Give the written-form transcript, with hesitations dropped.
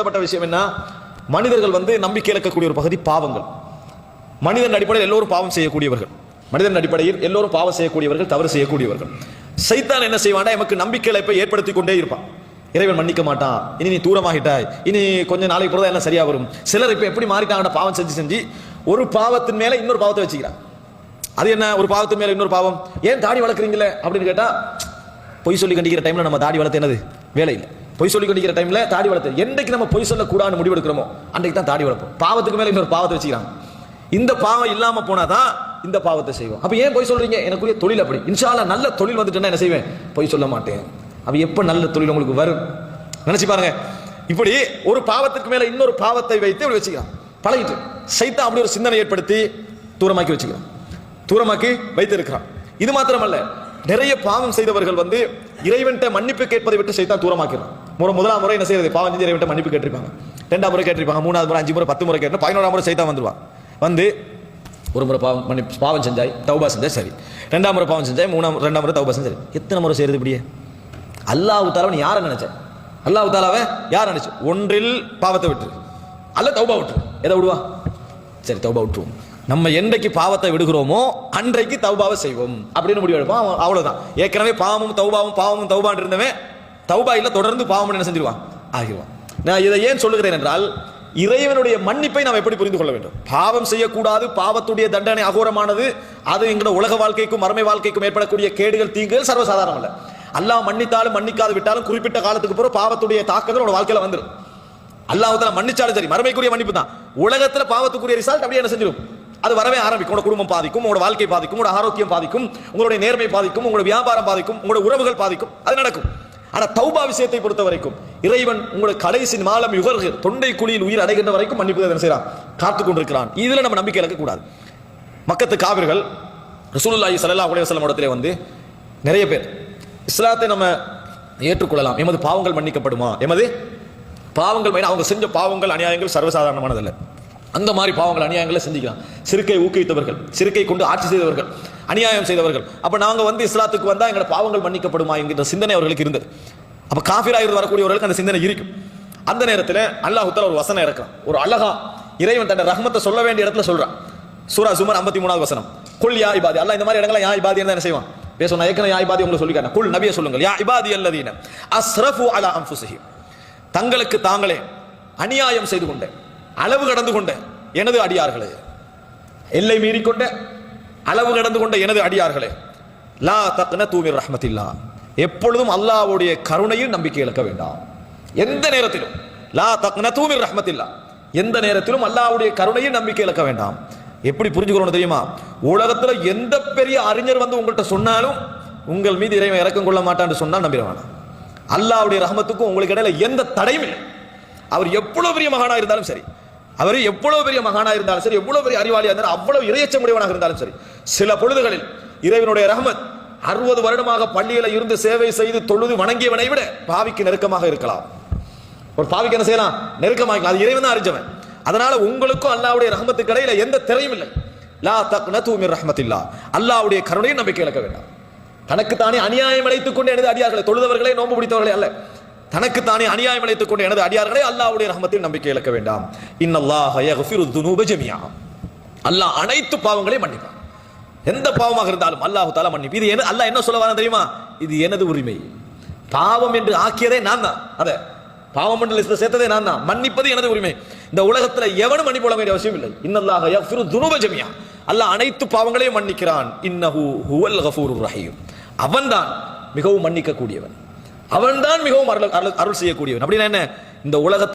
பட்ட விஷயம் என்ன? மனிதர்கள் நம்பிக்கை இழக்கக்கூடிய ஒரு பகுதி பாவங்கள். மனிதன் அடிப்படையில் எல்லோரும் பாவம் செய்யக்கூடியவர்கள். மனிதன் அடிப்படையில் எல்லோரும் பாவம் செய்யக்கூடியவர்கள், தவறு செய்யக்கூடியவர்கள். சைத்தான் என்ன செய்வானா, எமக்கு நம்பிக்கை இழப்பை ஏற்படுத்தி கொண்டே இருப்பான். இறைவன் மன்னிக்க மாட்டான், இனி நீ தூரமாகிட்டாய், இனி கொஞ்ச நாளைக்கு பிறகு எல்லாம் சரியா வரும். சிலர் இப்ப எப்படி மாறிட்டாங்கன்னா, பாவம் செஞ்சு செஞ்சு ஒரு பாவத்தின் மேல இன்னொரு பாவத்தை வச்சுக்கிறான். அது என்ன? ஒரு பாவத்தின் மேல இன்னொரு பாவம். ஏன் தாடி வளர்க்குறீங்களே அப்படின்னு கேட்டா, பொய் சொல்லி கண்டிக்கிற டைம்ல நம்ம தாடி வளர்த்து என்னது வேலை இல்லை. பொய் சொல்லி கொண்டிருக்கிற டைம்ல தாடி வளர்த்து என்றைக்கு நம்ம பொய் சொல்லக்கூடாதுன்னு முடிவெடுக்கிறோமோ அன்றைக்கு தான் தாடி வளர்ப்போம். பாவத்துக்கு மேல இன்னொரு பாவத்தை வச்சுக்கிறாங்க. இந்த பாவம் இல்லாம போனாதான் இந்த பாவத்தை செய்வோம். அப்ப ஏன் பொய் சொல்றீங்க? எனக்குரிய தொழில் அப்படி. இன்ஷா அல்லாஹ் நல்ல தொழில் வந்துட்டுன்னா என்ன செய்வேன்? பொய் சொல்ல மாட்டேன். அப்ப எப்ப நல்ல தொழில் உங்களுக்கு வரும் நினைச்சு பாருங்க. இப்படி ஒரு பாவத்துக்கு மேல இன்னொரு பாவத்தை வைத்து அப்படி வச்சுக்கிறான், பழகிட்டு. சைத்தான் அப்படி ஒரு சிந்தனை ஏற்படுத்தி தூரமாக்கி வச்சுக்கிறான், தூரமாக்கி வைத்து இருக்கிறான். இது மாத்திரமல்ல, நிறைய பாவம் செய்தவர்கள் இறைவன்ட்ட மன்னிப்பு கேட்பதை விட்டு சைத்தான் தூரமாக்கிறான். முதலாம் முறை என்ன செய்யறது? பாவம் செஞ்சு இறைவன்ட்ட மன்னிப்பு கேட்டிருப்பாங்க, 2ஆம் முறை கேட்டிருப்பாங்க, 3ஆவது முறை, 5 முறை, 10 முறை கேட்டு 11ஆம் முறை சைத்தான் வந்துருவான். ஒரு முறை பாவம் செஞ்சாய், தௌபா செஞ்சாய், சரி. 2ஆம் முறை பாவம் செஞ்சாய், 2ஆம் முறை தௌபா செஞ்சாய். எத்தனை முறை செய்யறது இப்படியே? அல்லாஹ் தாலாவை யாரை நினைச்ச? அல்லாஹ் தாலாவை யார் நினைச்சு? ஒன்றில் பாவத்தை விட்டு அல்ல தௌபா விட்டு. எதை விடுவா? சரி, தௌபா விட்டுருவோம். நம்ம என்றைக்கு பாவத்தை விடுகிறோமோ அன்றைக்கு தௌபாவை செய்வோம் அப்படின்னு முடிவு எடுப்போம். அவ்வளவுதான். ஏற்கனவே பாவமும் தௌபான் இருந்தவன் தௌபா இல்ல தொடர்ந்து பாவம் என்ன செஞ்சிருவான்? ஆகிடுவான். நான் இதை ஏன் சொல்லுகிறேன் என்றால், இறைவனுடைய மன்னிப்பை நாம் எப்படி புரிந்து கொள்ள வேண்டும்? பாவம் செய்யக்கூடாது, பாவத்துடைய தண்டனை அகோரமானது, அது எங்களோட உலக வாழ்க்கைக்கும் மறுமை வாழ்க்கைக்கும் ஏற்படக்கூடிய கேடுகள், தீங்குகள் சர்வசாதாரணம் அல்ல. அல்லாஹ் மன்னித்தாலும் மன்னிக்காது விட்டாலும் குறிப்பிட்ட காலத்துக்கு பிறகு பாவத்துடைய தாக்கங்கள் வாழ்க்கையில வந்துடும். அல்லாஹ் மன்னிச்சாலும் சரி, மறுமைக்குரிய மன்னிப்பு தான். உலகத்துல பாவத்துக்குரிய ரிசல்ட் அப்படியே என்ன செஞ்சிடும்? அது வரவே ஆரம்பிக்கும். உங்களோட குடும்பம் பாதிக்கும், உங்களோட வாழ்க்கை பாதிக்கும், உங்களோட ஆரோக்கியம் பாதிக்கும், உங்களுடைய நேர்மை பாதிக்கும், உங்களோட வியாபாரம் பாதிக்கும், உங்களோட உறவுகள் பாதிக்கும். அது நடக்கும். ஆனா தௌபா விஷயத்தை பொறுத்த வரைக்கும் இறைவன் உங்களுக்கு கடைசி மாலம் யுகர்கள் தொண்டை குழியில் உயிர் அடைகின்ற வரைக்கும் மன்னிப்பு என்ன செய்யறான்? காத்துக் கொண்டிருக்கிறான். இதுல நம்ம நம்பிக்கை இழக்க கூடாது. மக்கத்து காவிர்கள் ரசூலுல்லாஹி ஸல்லல்லாஹு அலைஹி வஸல்லம் இடத்திலே நிறைய பேர் இஸ்லாத்தை நம்ம ஏற்றுக்கொள்ளலாம், எமது பாவங்கள் மன்னிக்கப்படுமா? எமது பாவங்கள், அவங்க செஞ்ச பாவங்கள் அநியாயங்கள் சர்வசாதாரணமானதல்ல. அந்த மாதிரி பாவங்கள் அநியாயங்களை செஞ்சுக்கலாம். சிறுக்கை ஊக்குவித்தவர்கள், சிறுக்கை கொண்டு ஆட்சி செய்தவர்கள், அநியாயம் செய்தவர்கள். அப்ப நாங்க இஸ்லாத்துக்கு வந்தா எங்களோட பாவங்கள் மன்னிக்கப்படுமா என்கிற சிந்தனை அவர்களுக்கு இருந்தது. அப்ப காஃபிராயிருந்து வரக்கூடியவர்களுக்கு அந்த சிந்தனை இருக்கும். அந்த நேரத்தில் அல்லாஹ் தஆலா ஒரு வசனம் இறக்குறான். ஒரு அழகா இறைவன் தன்னுடைய ரஹ்மத்தை சொல்ல வேண்டிய இடத்துல சொல்றான். சூரா ஜுமர் 53வது வசனம். குல் யா இபாதி. அல்லாஹ் இந்த மாதிரி இடங்களை யா இபாதி என்ன செய்வான்? பேசணும். ஏற்கனவே யா இபாதி உங்களுக்கு சொல்லிக்கான. குல் நபியை சொல்லுங்கள், யா இபாதி அல்லதீன அஸ்ரஃபு அலா அன்ஃபுஸிஹிம். தங்களுக்கு தாங்களே அநியாயம் செய்து கொண்ட, அளவு கடந்து கொண்ட எனது அடியார்களே, எல்லை மீறிக்கொண்ட, அளவு கடந்து கொண்ட எனது அடியார்களே, லா தக்னது மிர் ரஹ்மத்தில்லாஹ். எப்பொழுதும் அல்லாஹ்வுடைய கருணையில் நம்பிக்கை இழக்க வேண்டாம். எந்த நேரத்திலும் லா தக்னது மிர் ரஹ்மத்தில்லாஹ், எந்த நேரத்திலும் அல்லாஹ்வுடைய கருணையில் நம்பிக்கை இழக்க வேண்டாம். எப்படி புரிஞ்சுக்கிறோம் தெரியுமா? உலகத்துல எந்த பெரிய அறிஞர் உங்கள்கிட்ட சொன்னாலும் உங்கள் மீது இறைவன் இறக்கம் கொள்ள மாட்டான்னு சொன்னால் நம்பிடுவானா? அல்லாஹ்வுடைய ரஹ்மத்துக்கும் உங்களுக்கு இடையில எந்த தடையும் இல்லை. அவர் எவ்வளவு பெரிய மகானா இருந்தாலும் சரி, அவர் எவ்வளவு பெரிய மகானா இருந்தாலும் சரி, எவ்வளவு பெரிய அறிவாளியா இருந்தாலும், அவ்வளவு இறையச்சமுடையவனாக இருந்தாலும் சரி, சில பொழுதுகளில் இறைவனுடைய ரஹ்மத் 60 வருடமாக பள்ளியில இருந்து சேவை செய்து தொழுது வணங்கியவனை விட பாவிக்கு நெருக்கமாக இருக்கலாம். ஒரு பாவிக்கு என்ன செய்யலாம்? நெருக்கமாக. அது இறைவன் தான் அறிஞ்சவன். அதனால உங்களுக்கும் அல்லாஹ்வுடைய ரஹ்மத்துக்கு இடையில எந்த திரையும் இல்லை. லா தக்னது மிர் ரஹ்மத்தில்லாஹ். அல்லாஹ்வுடைய கருணையை நம்பிக்கை இழக்க வேண்டாம். தனக்குத்தானே அநியாயம் இழைத்துக் கொண்டு எனது அடியார்களை, தொழுதவர்களே நோன்பு பிடித்தவர்களே அல்ல, தனக்குத்தானே அநியாயம் இழைத்துக் கொண்டு எனது அடியார்களே அல்லாஹ்வுடைய ரஹ்மத்தில் நம்பிக்கை இழக்க வேண்டாம். இன்னல்லாஹ யக்ஃபிரு துனூப ஜமீஆ. அல்லாஹ் அனைத்து பாவங்களையும் மன்னிப்பான். எந்த பாவமாக இருந்தாலும் அல்லாஹ் தஆலா மன்னிப்பு. இது அல்லாஹ் என்ன சொல்ல வரான் தெரியுமா? இது எனது உரிமை. பாவம் என்று ஆக்கியதே நான் தான், அத பாவம் என்று லிஸ்ட்ல சேர்த்ததே நான் தான். மன்னிப்பது எனது உரிமை. இந்த உலகத்துல எவனும் மன்னிப்பு வழங்க வேண்டிய அவசியம் இல்லை. இன்னல்லாஹ யக்ஃபிரு துனூப ஜமீஆ. அல்லாஹ் அனைத்து பாவங்களையும் மன்னிக்கிறான். இன்னஹு ஹுவல் கஃபூருர் ரஹீம். அவன்தான் மிகவும் மன்னிக்க கூடியவன், அவன்தான் மிகவும் அருள் செய்யக்கூடியவன். அப்படின்னா என்ன? இந்த உலகத்தில்